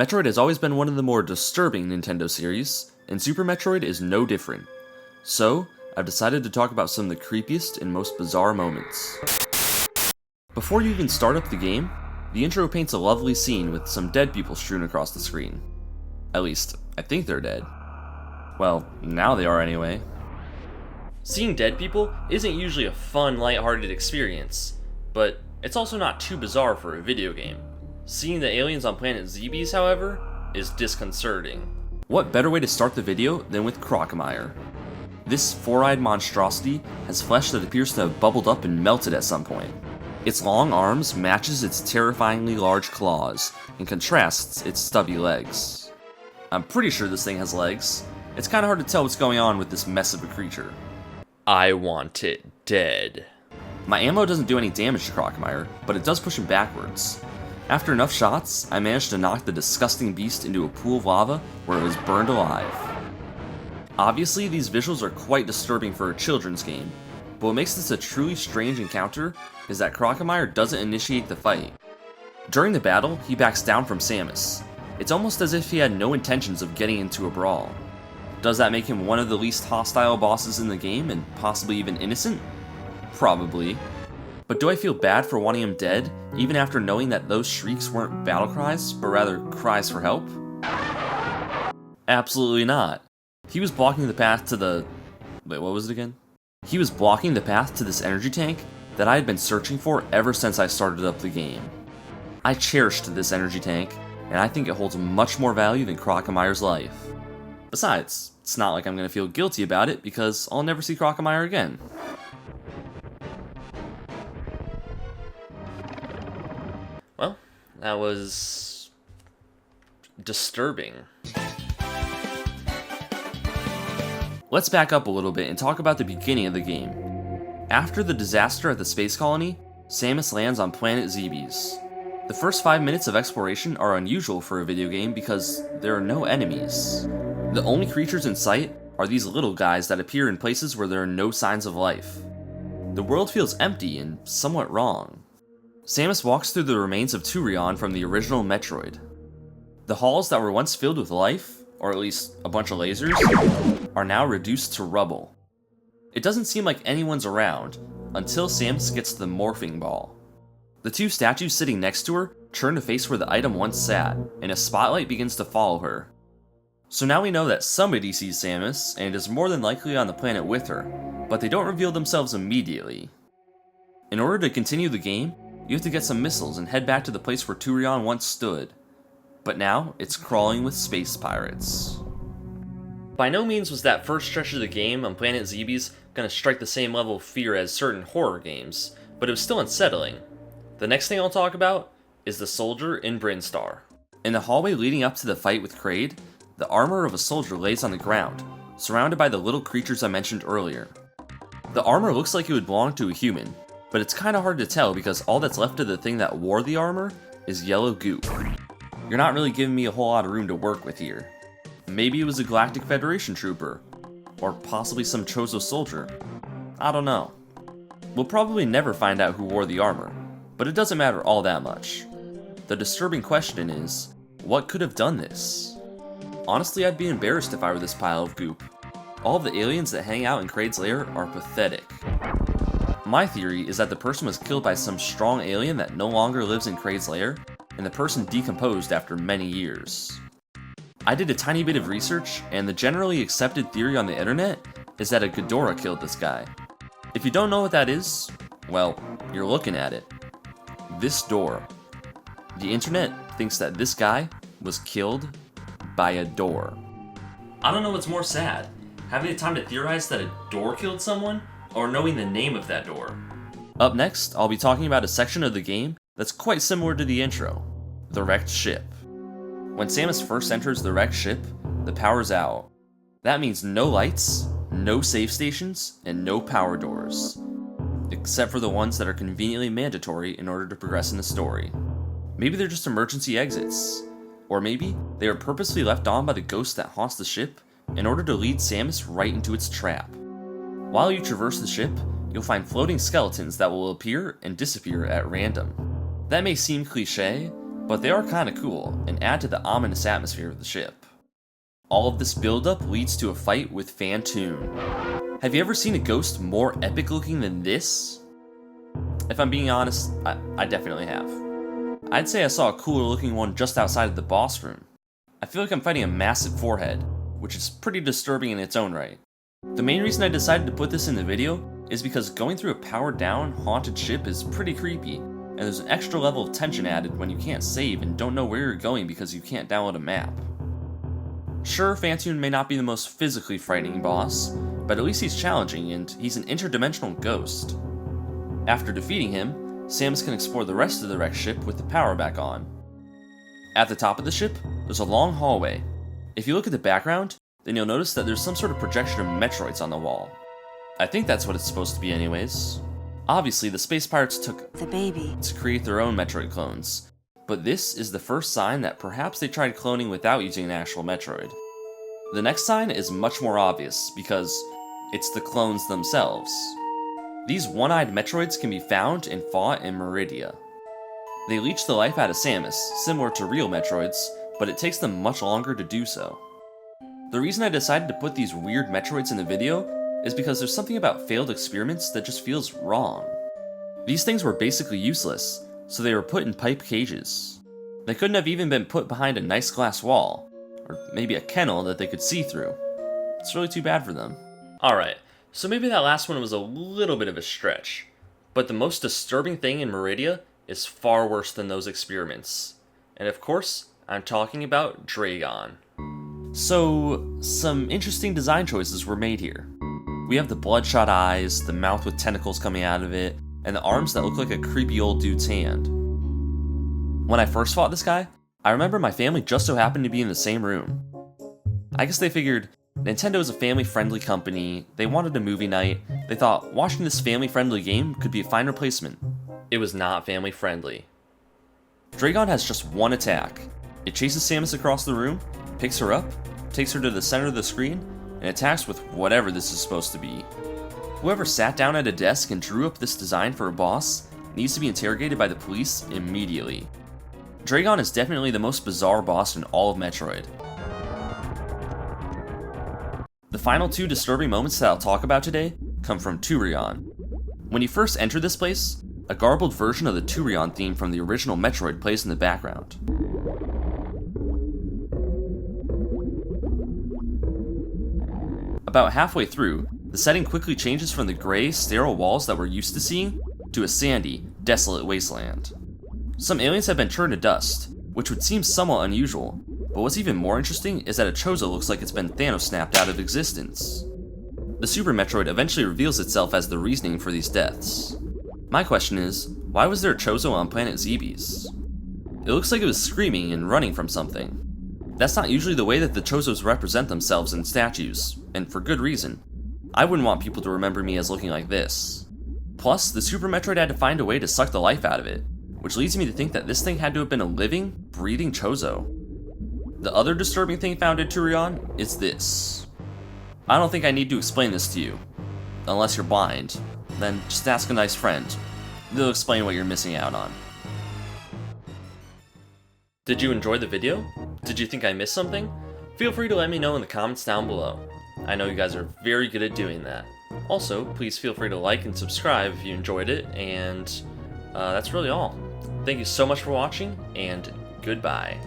Metroid has always been one of the more disturbing Nintendo series, and Super Metroid is no different. So, I've decided to talk about some of the creepiest and most bizarre moments. Before you even start up the game, the intro paints a lovely scene with some dead people strewn across the screen. At least, I think they're dead. Well, now they are anyway. Seeing dead people isn't usually a fun, lighthearted experience, but it's also not too bizarre for a video game. Seeing the aliens on planet Zebes, however, is disconcerting. What better way to start the video than with Crocomire? This four-eyed monstrosity has flesh that appears to have bubbled up and melted at some point. Its long arms matches its terrifyingly large claws, and contrasts its stubby legs. I'm pretty sure this thing has legs. It's kinda hard to tell what's going on with this mess of a creature. I want it dead. My ammo doesn't do any damage to Crocomire, but it does push him backwards. After enough shots, I managed to knock the disgusting beast into a pool of lava where it was burned alive. Obviously, these visuals are quite disturbing for a children's game, but what makes this a truly strange encounter is that Crocomire doesn't initiate the fight. During the battle, he backs down from Samus. It's almost as if he had no intentions of getting into a brawl. Does that make him one of the least hostile bosses in the game, and possibly even innocent? Probably. But do I feel bad for wanting him dead, even after knowing that those shrieks weren't battle cries, but rather cries for help? Absolutely not. He was blocking the path to the... Wait, what was it again? He was blocking the path to this energy tank that I had been searching for ever since I started up the game. I cherished this energy tank, and I think it holds much more value than Crocomire's life. Besides, it's not like I'm going to feel guilty about it because I'll never see Crocomire again. Well, that was disturbing. Let's back up a little bit and talk about the beginning of the game. After the disaster at the space colony, Samus lands on planet Zebes. The first 5 minutes of exploration are unusual for a video game because there are no enemies. The only creatures in sight are these little guys that appear in places where there are no signs of life. The world feels empty and somewhat wrong. Samus walks through the remains of Turon from the original Metroid. The halls that were once filled with life, or at least a bunch of lasers, are now reduced to rubble. It doesn't seem like anyone's around until Samus gets to the morphing ball. The two statues sitting next to her turn to face where the item once sat, and a spotlight begins to follow her. So now we know that somebody sees Samus, and is more than likely on the planet with her, but they don't reveal themselves immediately. In order to continue the game, you have to get some missiles and head back to the place where Turon once stood. But now, it's crawling with space pirates. By no means was that first stretch of the game on planet Zebes gonna strike the same level of fear as certain horror games, but it was still unsettling. The next thing I'll talk about is the soldier in Brinstar. In the hallway leading up to the fight with Kraid, the armor of a soldier lays on the ground, surrounded by the little creatures I mentioned earlier. The armor looks like it would belong to a human, but it's kinda hard to tell because all that's left of the thing that wore the armor is yellow goop. You're not really giving me a whole lot of room to work with here. Maybe it was a Galactic Federation trooper, or possibly some Chozo soldier. I don't know. We'll probably never find out who wore the armor, but it doesn't matter all that much. The disturbing question is, what could have done this? Honestly, I'd be embarrassed if I were this pile of goop. All of the aliens that hang out in Kraid's lair are pathetic. My theory is that the person was killed by some strong alien that no longer lives in Kraid's lair, and the person decomposed after many years. I did a tiny bit of research, and the generally accepted theory on the internet is that a Ghidorah killed this guy. If you don't know what that is, well, you're looking at it. This door. The internet thinks that this guy was killed by a door. I don't know what's more sad, having the time to theorize that a door killed someone, or knowing the name of that door. Up next, I'll be talking about a section of the game that's quite similar to the intro, the wrecked ship. When Samus first enters the wrecked ship, the power's out. That means no lights, no save stations, and no power doors. Except for the ones that are conveniently mandatory in order to progress in the story. Maybe they're just emergency exits. Or maybe they are purposely left on by the ghost that haunts the ship in order to lead Samus right into its trap. While you traverse the ship, you'll find floating skeletons that will appear and disappear at random. That may seem cliche, but they are kinda cool and add to the ominous atmosphere of the ship. All of this buildup leads to a fight with Phantoon. Have you ever seen a ghost more epic looking than this? If I'm being honest, I definitely have. I'd say I saw a cooler looking one just outside of the boss room. I feel like I'm fighting a massive forehead, which is pretty disturbing in its own right. The main reason I decided to put this in the video is because going through a powered down, haunted ship is pretty creepy, and there's an extra level of tension added when you can't save and don't know where you're going because you can't download a map. Sure, Phantoon may not be the most physically frightening boss, but at least he's challenging and he's an interdimensional ghost. After defeating him, Samus can explore the rest of the wrecked ship with the power back on. At the top of the ship, there's a long hallway. If you look at the background, then you'll notice that there's some sort of projection of Metroids on the wall. I think that's what it's supposed to be anyways. Obviously, the space pirates took the baby to create their own Metroid clones, but this is the first sign that perhaps they tried cloning without using an actual Metroid. The next sign is much more obvious, because it's the clones themselves. These one-eyed Metroids can be found and fought in Meridia. They leech the life out of Samus, similar to real Metroids, but it takes them much longer to do so. The reason I decided to put these weird Metroids in the video is because there's something about failed experiments that just feels wrong. These things were basically useless, so they were put in pipe cages. They couldn't have even been put behind a nice glass wall, or maybe a kennel that they could see through. It's really too bad for them. Alright, so maybe that last one was a little bit of a stretch, but the most disturbing thing in Meridia is far worse than those experiments. And of course, I'm talking about Dron. So, some interesting design choices were made here. We have the bloodshot eyes, the mouth with tentacles coming out of it, and the arms that look like a creepy old dude's hand. When I first fought this guy, I remember my family just so happened to be in the same room. I guess they figured Nintendo is a family-friendly company, they wanted a movie night, they thought watching this family-friendly game could be a fine replacement. It was not family-friendly. Dron has just one attack. It chases Samus across the room, picks her up, takes her to the center of the screen, and attacks with whatever this is supposed to be. Whoever sat down at a desk and drew up this design for a boss needs to be interrogated by the police immediately. Dron is definitely the most bizarre boss in all of Metroid. The final two disturbing moments that I'll talk about today come from Turon. When you first enter this place, a garbled version of the Turon theme from the original Metroid plays in the background. About halfway through, the setting quickly changes from the gray, sterile walls that we're used to seeing to a sandy, desolate wasteland. Some aliens have been turned to dust, which would seem somewhat unusual, but what's even more interesting is that a Chozo looks like it's been Thanos snapped out of existence. The Super Metroid eventually reveals itself as the reasoning for these deaths. My question is, why was there a Chozo on planet Zebes? It looks like it was screaming and running from something. That's not usually the way that the Chozos represent themselves in statues, and for good reason. I wouldn't want people to remember me as looking like this. Plus, the Super Metroid had to find a way to suck the life out of it, which leads me to think that this thing had to have been a living, breathing Chozo. The other disturbing thing found in Turon is this. I don't think I need to explain this to you. Unless you're blind, then just ask a nice friend. They'll explain what you're missing out on. Did you enjoy the video? Did you think I missed something? Feel free to let me know in the comments down below. I know you guys are very good at doing that. Also, please feel free to like and subscribe if you enjoyed it, and that's really all. Thank you so much for watching, and goodbye.